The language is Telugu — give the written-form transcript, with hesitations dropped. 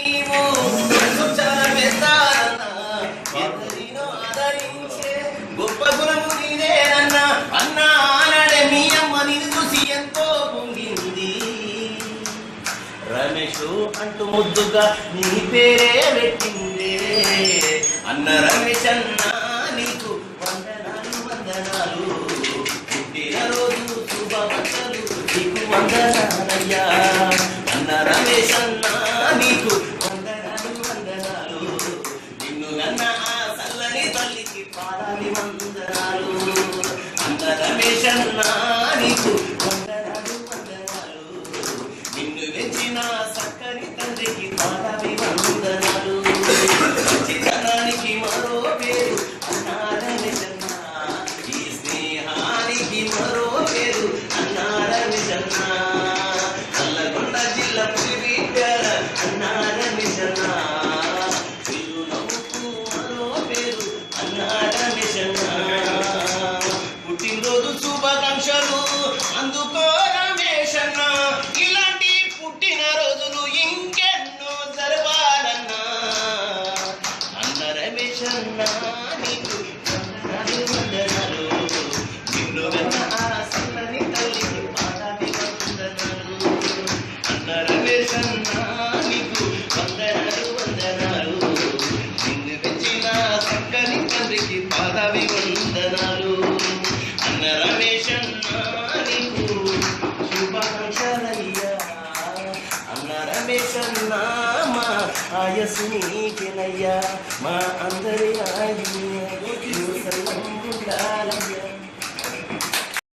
నీవు ఎందరినో ఆదరించే గొప్ప గుణము నీదేనన్నా అన్నా ఆనాడే మీ అమ్మ నిన్ను చూసి ఎంతో పొంగింది. రమేష్ అంటూ ముద్దుగా నీ పేరే పెట్టిందే. అన్న రమేష్ అన్నా నీకు వందనాలు వందనాలు, పుట్టిన రోజు శుభవంతలు నీకు వందనాలయ్యా. అన్న రమేష్ అన్నా నీకు వందనాలు వందనాలు, నిన్ను కన్న ఆ చల్లని తల్లికి పాదాలి వందనాలు. అన్న రమేష్ అన్నా నీకు వందనాలు వందనాలు, నిన్ను వెచ్చిన చక్కని తండ్రికి పాదాలి వందనాలు. మంచితనానికి మరో పేరు అన్నా రమేష్ అన్నా, ఈ స్నేహానికి మరో పేరు అన్నా రమేష్ అన్నా. నల్లగొండ జిల్లా పులిబిడ్డ అన్నా రమేష్ అన్నా, చిరునవ్వుకు మరో పేరు అన్నా రమేష్ అన్నా. పుట్టినరోజు శుభాకాంక్షలు అందుకో రమేష్ అన్నా, ఇలాంటి పుట్టిన రోజులు ఇంకెన్నో జరపాలన్నా. అన్న రమేష్ అన్నా నీకు వందనాలు వందనాలు, నిన్ను కన్న ఆ చల్లని తల్లికి పాదాలి వందనాలు. అన్న రమేష్ అన్నా నీకు వందనాలు వందనాలు, నిన్ను వెచ్చిన చక్కని తండ్రికి పాదాలి వందనాలు. అన్న రమేష్ అన్నా నీకు శుభాకాంక్షలయ్యా. అన్న రమేష్ అన్నా మా ఆయస్సు నీకెనయ్యా, మా అందరి ఆయు